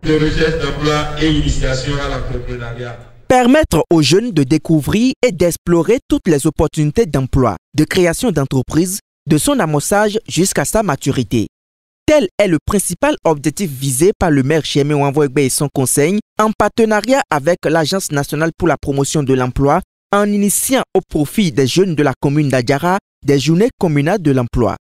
de recherche d'emploi et initiation à l'entrepreneuriat. Permettre aux jeunes de découvrir et d'explorer toutes les opportunités d'emploi, de création d'entreprise, de son amorçage jusqu'à sa maturité. Tel est le principal objectif visé par le maire Cheme Wanvoegbe et son conseil en partenariat avec l'Agence nationale pour la promotion de l'emploi en initiant au profit des jeunes de la commune d'Adjara des journées communales de l'emploi.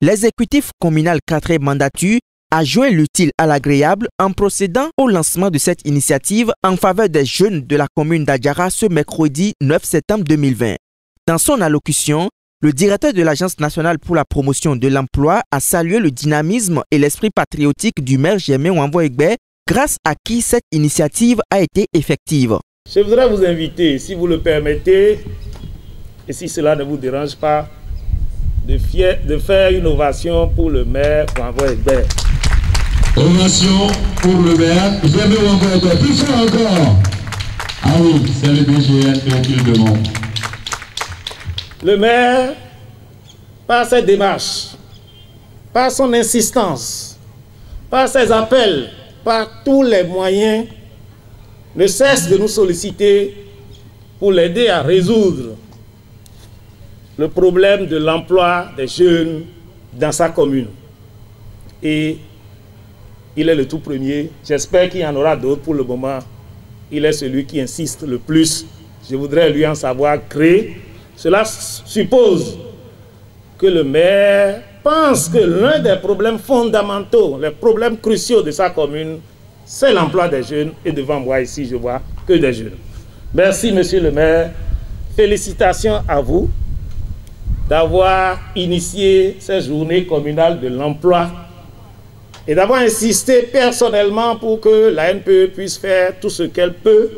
L'exécutif communal 4e mandature a joint l'utile à l'agréable en procédant au lancement de cette initiative en faveur des jeunes de la commune d'Adjara ce mercredi 9 septembre 2020. Dans son allocution, le directeur de l'Agence nationale pour la promotion de l'emploi a salué le dynamisme et l'esprit patriotique du maire Cheme Wanvoegbe, grâce à qui cette initiative a été effective. Je voudrais vous inviter, si vous le permettez, et si cela ne vous dérange pas, de faire une ovation pour le maire Wanvoegbe. Ovation pour le maire Cheme Wanvoegbe. Plus fort encore. Ah oui, c'est le BGN qui le demande. Le maire, par ses démarches, par son insistance, par ses appels, par tous les moyens, ne cesse de nous solliciter pour l'aider à résoudre le problème de l'emploi des jeunes dans sa commune. Et il est le tout premier. J'espère qu'il y en aura d'autres pour le moment. Il est celui qui insiste le plus. Je voudrais lui en savoir gré. Cela suppose que le maire pense que l'un des problèmes fondamentaux, les problèmes cruciaux de sa commune, c'est l'emploi des jeunes. Et devant moi ici, je vois que des jeunes. Merci, monsieur le maire. Félicitations à vous d'avoir initié ces journées communales de l'emploi et d'avoir insisté personnellement pour que la NPE puisse faire tout ce qu'elle peut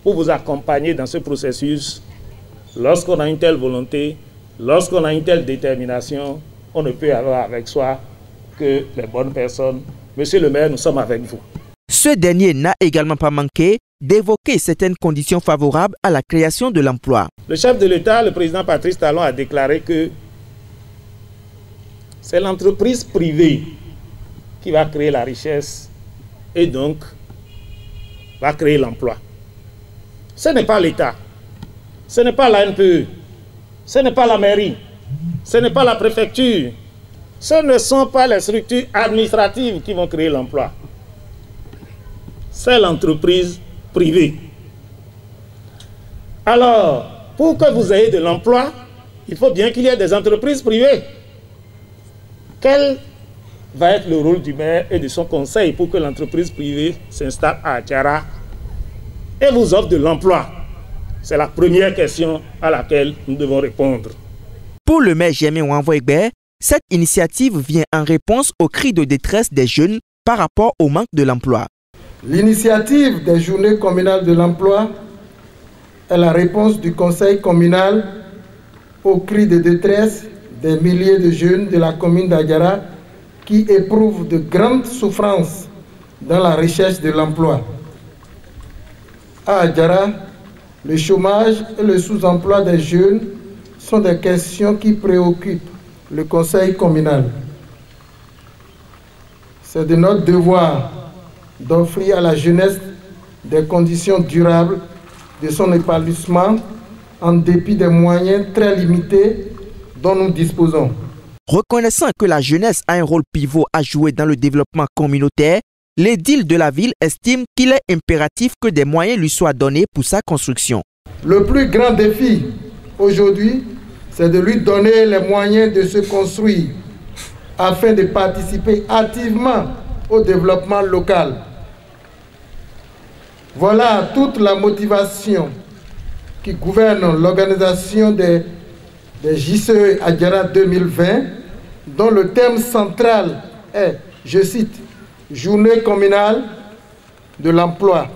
pour vous accompagner dans ce processus. Lorsqu'on a une telle volonté, lorsqu'on a une telle détermination, on ne peut avoir avec soi que les bonnes personnes. Monsieur le maire, nous sommes avec vous. Ce dernier n'a également pas manqué d'évoquer certaines conditions favorables à la création de l'emploi. Le chef de l'État, le président Patrice Talon, a déclaré que c'est l'entreprise privée qui va créer la richesse et donc va créer l'emploi. Ce n'est pas l'État. Ce n'est pas la NPE, ce n'est pas la mairie, ce n'est pas la préfecture, ce ne sont pas les structures administratives qui vont créer l'emploi. C'est l'entreprise privée. Alors, pour que vous ayez de l'emploi, il faut bien qu'il y ait des entreprises privées. Quel va être le rôle du maire et de son conseil pour que l'entreprise privée s'installe à Adjara et vous offre de l'emploi? C'est la première question à laquelle nous devons répondre. Pour le maire Cheme Wanvoegbe, cette initiative vient en réponse aux cris de détresse des jeunes par rapport au manque de l'emploi. L'initiative des journées communales de l'emploi est la réponse du conseil communal aux cris de détresse des milliers de jeunes de la commune d'Adjara qui éprouvent de grandes souffrances dans la recherche de l'emploi. À Adjara, le chômage et le sous-emploi des jeunes sont des questions qui préoccupent le conseil communal. C'est de notre devoir d'offrir à la jeunesse des conditions durables de son épanouissement en dépit des moyens très limités dont nous disposons. Reconnaissant que la jeunesse a un rôle pivot à jouer dans le développement communautaire, l'édile de la ville estime qu'il est impératif que des moyens lui soient donnés pour sa construction. Le plus grand défi aujourd'hui, c'est de lui donner les moyens de se construire afin de participer activement au développement local. Voilà toute la motivation qui gouverne l'organisation des JCE Adjara 2020, dont le thème central est, je cite, « Journée communale de l'emploi.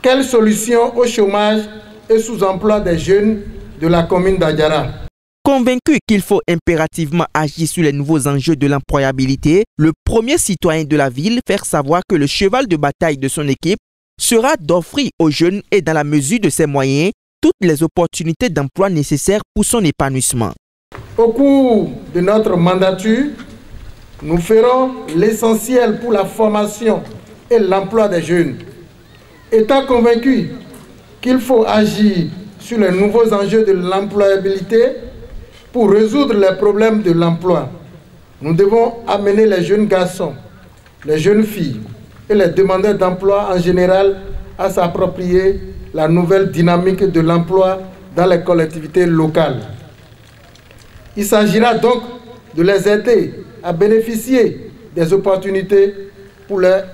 Quelle solution au chômage et sous-emploi des jeunes de la commune d'Adjara ?» Convaincu qu'il faut impérativement agir sur les nouveaux enjeux de l'employabilité, le premier citoyen de la ville fait savoir que le cheval de bataille de son équipe sera d'offrir aux jeunes et dans la mesure de ses moyens toutes les opportunités d'emploi nécessaires pour son épanouissement. Au cours de notre mandature, nous ferons l'essentiel pour la formation et l'emploi des jeunes. Étant convaincu qu'il faut agir sur les nouveaux enjeux de l'employabilité pour résoudre les problèmes de l'emploi, nous devons amener les jeunes garçons, les jeunes filles et les demandeurs d'emploi en général à s'approprier la nouvelle dynamique de l'emploi dans les collectivités locales. Il s'agira donc de les aider à bénéficier des opportunités pour leur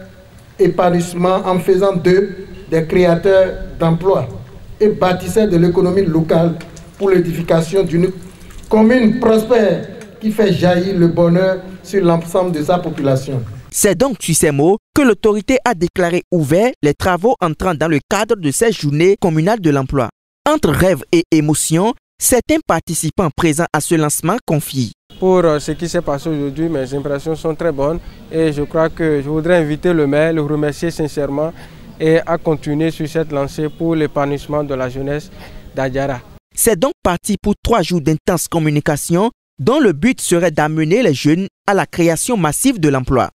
épanouissement en faisant d'eux des créateurs d'emplois et bâtisseurs de l'économie locale pour l'édification d'une commune prospère qui fait jaillir le bonheur sur l'ensemble de sa population. C'est donc sur ces mots que l'autorité a déclaré ouverts les travaux entrant dans le cadre de ces journées communales de l'emploi. Entre rêve et émotion, certains participants présents à ce lancement confient. Pour ce qui s'est passé aujourd'hui, mes impressions sont très bonnes et je crois que je voudrais inviter le maire, le remercier sincèrement et à continuer sur cette lancée pour l'épanouissement de la jeunesse d'Adiara. C'est donc parti pour 3 jours d'intense communication dont le but serait d'amener les jeunes à la création massive de l'emploi.